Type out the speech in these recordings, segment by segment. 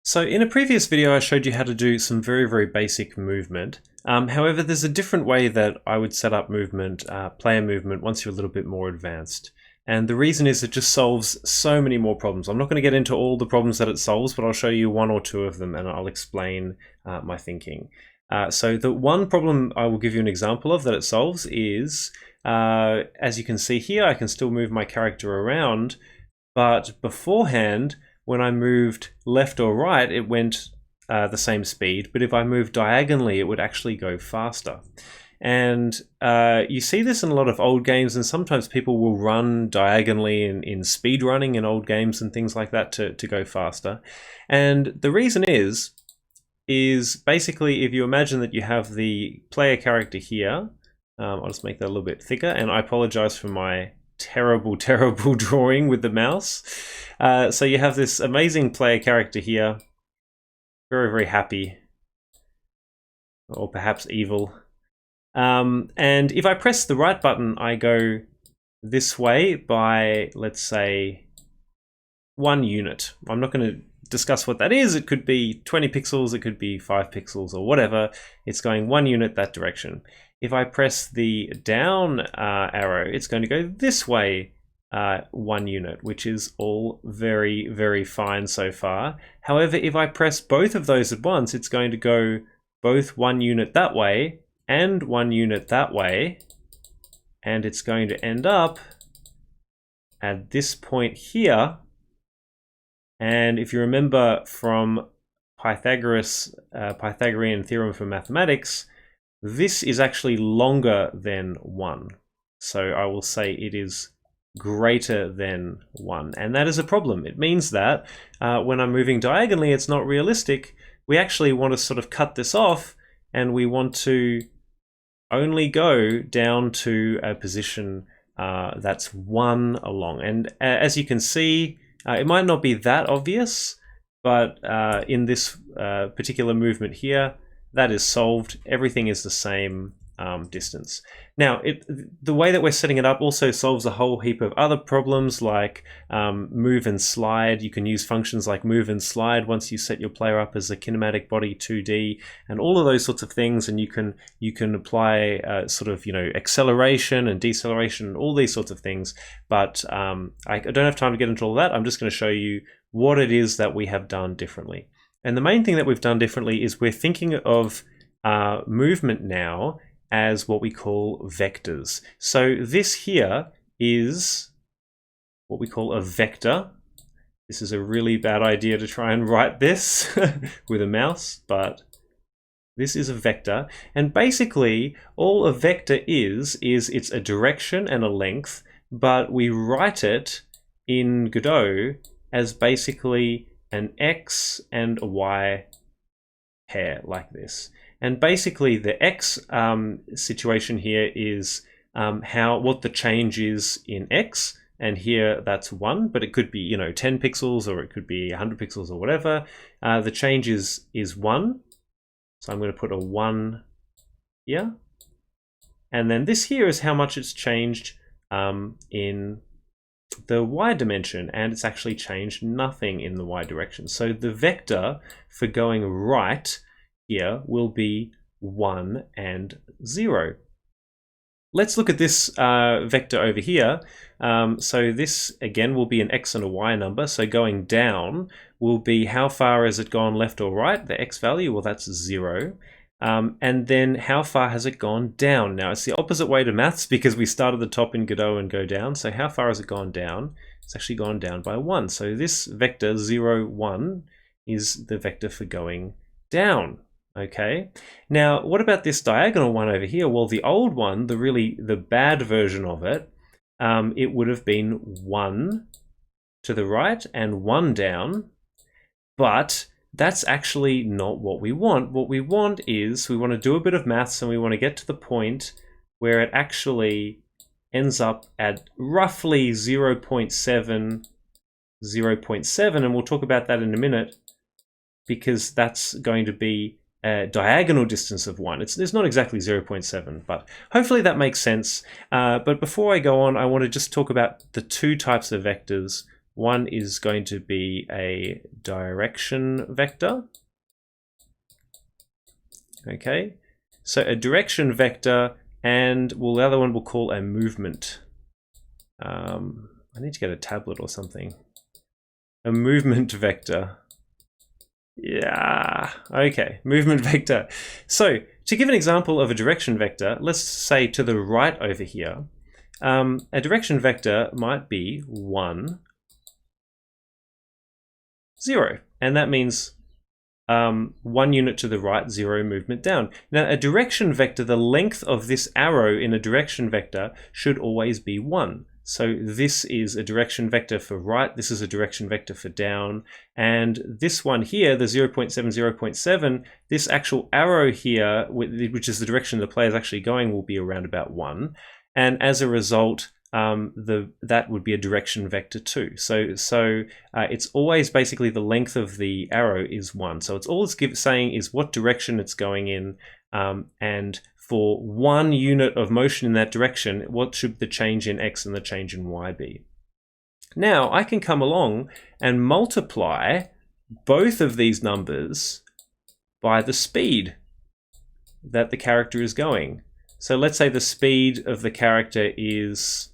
So in a previous video, I showed you how to do some very basic movement. However, there's a different way that I would set up movement, player movement, once you're a little bit more advanced. And the reason is it just solves so many more problems. I'm not going to get into all the problems that it solves, but I'll show you one or two of them and I'll explain my thinking. So the one problem I will give you an example of that it solves is, as you can see here, I can still move my character around, but beforehand, when I moved left or right, it went the same speed, but if I moved diagonally, it would actually go faster. And you see this in a lot of old games, and sometimes people will run diagonally in speed running in old games and things like that to go faster. And the reason is basically if you imagine that you have the player character here, I'll just make that a little bit thicker, and I apologize for my terrible drawing with the mouse. So you have this amazing player character here, very happy, or perhaps evil. And if I press the right button, I go this way by, let's say, 1 unit. I'm not going to discuss what that is. It could be 20 pixels, it could be 5 pixels, or whatever. It's going 1 unit that direction. If I press the down arrow, it's going to go this way 1 unit, which is all very fine so far. However, if I press both of those at once, it's going to go both 1 unit that way and 1 unit that way, and it's going to end up at this point here. And if you remember from Pythagorean theorem for mathematics, this is actually longer than 1. So I will say it is greater than 1. And that is a problem. It means that when I'm moving diagonally, it's not realistic. We actually want to sort of cut this off, and we want to only go down to a position that's 1 along. And as you can see, it might not be that obvious, but in this particular movement here, that is solved. Everything is the same distance. Now, the way that we're setting it up also solves a whole heap of other problems like move and slide. You can use functions like move and slide once you set your player up as a kinematic body 2D, and all of those sorts of things. And you can apply sort of, acceleration and deceleration and all these sorts of things. But I don't have time to get into all that. I'm just going to show you what it is that we have done differently. And the main thing that we've done differently is we're thinking of movement now as what we call vectors. So this here is what we call a vector. This is a really bad idea to try and write this with a mouse, but this is a vector. And basically all a vector is it's a direction and a length, but we write it in Godot as basically an X and a Y pair like this. And basically the X situation here is what the change is in X, and here that's 1, but it could be 10 pixels, or it could be 100 pixels, or whatever. The change is 1, so I'm going to put a 1 here, and then this here is how much it's changed in the Y dimension, and it's actually changed nothing in the Y direction. So the vector for going right here will be 1 and 0. Let's look at this vector over here. So this again will be an X and a Y number. So going down will be how far has it gone left or right, the X value, well that's 0. And then how far has it gone down? Now it's the opposite way to maths because we start at the top in Godot and go down. So how far has it gone down? It's actually gone down by 1. So this vector 0, 1 is the vector for going down. Okay, now what about this diagonal one over here? Well, the old one, the bad version of it, it would have been 1 to the right and 1 down, but that's actually not what we want. What we want is we want to do a bit of maths, and we want to get to the point where it actually ends up at roughly 0.7, 0.7, and we'll talk about that in a minute, because that's going to be a diagonal distance of 1. It's not exactly 0.7, but hopefully that makes sense. But before I go on, I want to just talk about the two types of vectors One is going to be a direction vector. Okay, so a direction vector, and the other one we'll call a movement. I need to get a tablet or something. A movement vector. Yeah, okay, movement vector. So to give an example of a direction vector, let's say to the right over here, a direction vector might be 1, 0, and that means 1 unit to the right, 0 movement down. Now a direction vector, the length of this arrow in a direction vector should always be 1. So this is a direction vector for right, this is a direction vector for down, and this one here, the 0.7, 0.7, this actual arrow here, which is the direction the player is actually going, will be around about 1. And as a result, that would be a direction vector too. So it's always basically the length of the arrow is 1. So it's all it's saying is what direction it's going in, and for 1 unit of motion in that direction, what should the change in x and the change in y be? Now I can come along and multiply both of these numbers by the speed that the character is going. So let's say the speed of the character is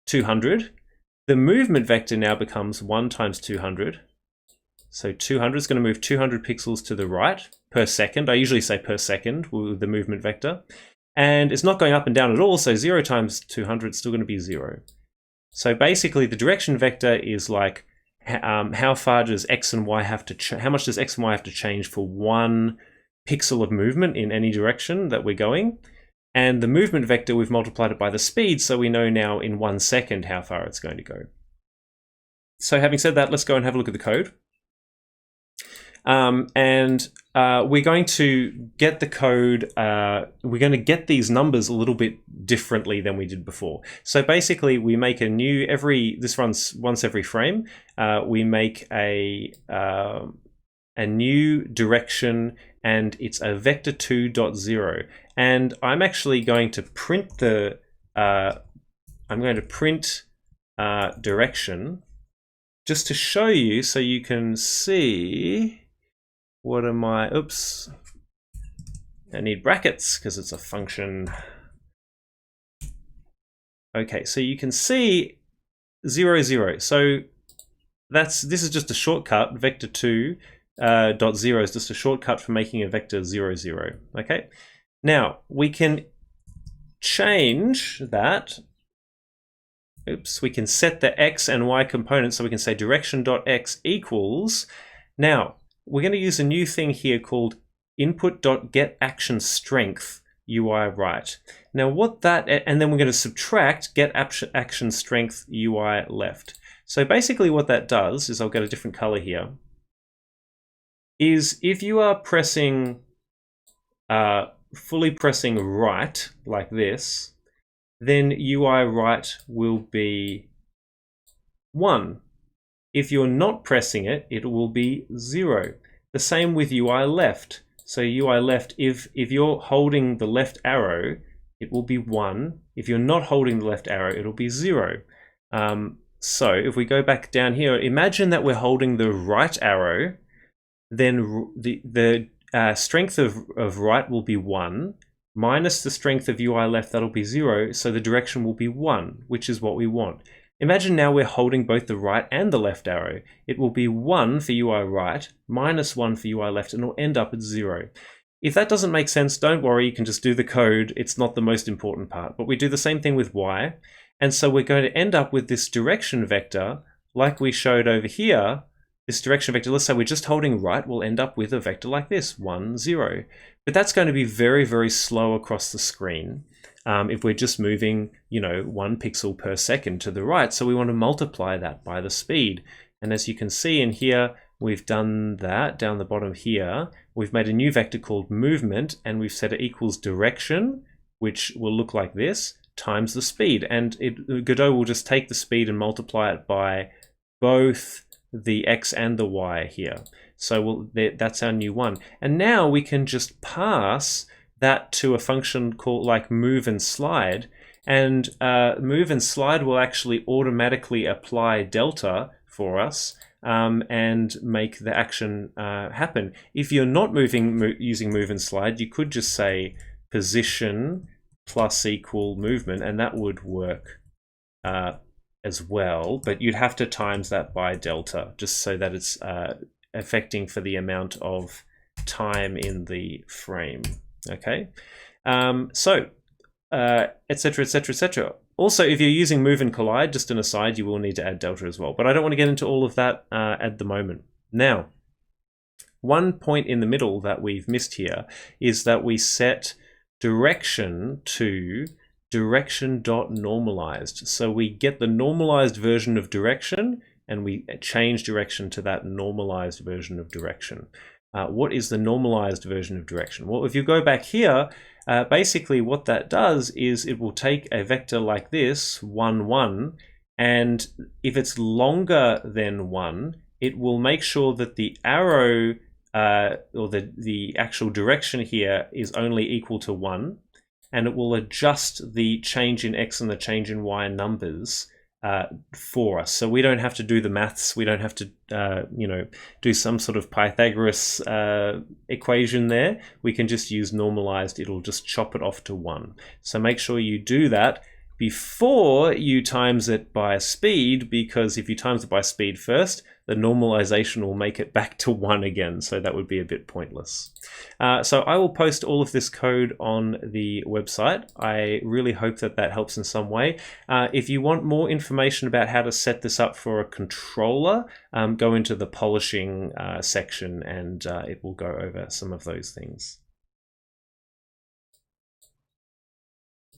200. The movement vector now becomes 1 times 200. So 200 is going to move 200 pixels to the right per second. I usually say per second with the movement vector. And it's not going up and down at all, so 0 times 200 is still going to be 0. So basically the direction vector is like how far does x and y have to how much does x and y have to change for 1 pixel of movement in any direction that we're going. And the movement vector, we've multiplied it by the speed, so we know now in 1 second how far it's going to go. So having said that, let's go and have a look at the code. We're going to get the code, we're going to get these numbers a little bit differently than we did before. So basically we make a new, this runs once every frame, we make a new direction, and it's a vector 2.0. And I'm actually going to print direction just to show you so you can see what am I, oops, I need brackets because it's a function. Okay, so you can see 0, 0. So this is just a shortcut, vector 2.0 is just a shortcut for making a vector 0, 0. Okay, now we can change that. Oops, we can set the x and y components, so we can say direction.x equals. Now we're going to use a new thing here called input.getActionStrength UI right. Now what that, and then we're going to subtract getActionStrength UI left. So basically what that does is, I'll get a different color here, is if you are pressing, fully pressing right like this, then UI right will be 1. If you're not pressing it, it will be 0. The same with UI left. So UI left, if you're holding the left arrow, it will be 1. If you're not holding the left arrow, it'll be 0. So if we go back down here, imagine that we're holding the right arrow, then the strength of right will be 1, minus the strength of UI left, that'll be 0, so the direction will be 1, which is what we want. Imagine now we're holding both the right and the left arrow. It will be 1 for UI right, minus 1 for UI left, and it'll end up at 0. If that doesn't make sense, don't worry, you can just do the code. It's not the most important part. But we do the same thing with y. And so we're going to end up with this direction vector, like we showed over here. This direction vector, let's say we're just holding right, we'll end up with a vector like this, 1, 0. But that's going to be very, very slow across the screen. If we're just moving, 1 pixel per second to the right. So we want to multiply that by the speed. And as you can see in here, we've done that down the bottom here. We've made a new vector called movement, and we've set it equals direction, which will look like this, times the speed. And Godot will just take the speed and multiply it by both the x and the y here. So that's our new one. And now we can just pass that to a function called like move and slide, And move and slide will actually automatically apply delta for us and make the action happen. If you're not using move and slide, you could just say position plus equal movement, and that would work as well, but you'd have to times that by delta just so that it's affecting for the amount of time in the frame. Okay, etc, etc, etc. Also, if you're using move and collide, just an aside, you will need to add delta as well, but I don't want to get into all of that at the moment. Now, one point in the middle that we've missed here is that we set direction to direction.normalized. So we get the normalized version of direction and we change direction to that normalized version of direction. What is the normalized version of direction? Well, if you go back here, basically what that does is it will take a vector like this, 1, 1, and if it's longer than 1, it will make sure that the arrow or the actual direction here is only equal to 1, and it will adjust the change in x and the change in y numbers for us. So we don't have to do the maths. We don't have to, do some sort of Pythagoras equation there. We can just use normalized. It'll just chop it off to 1. So make sure you do that before you times it by speed, because if you times it by speed first, the normalization will make it back to 1 again, so that would be a bit pointless. So I will post all of this code on the website. I really hope that that helps in some way. If you want more information about how to set this up for a controller, go into the polishing section and it will go over some of those things.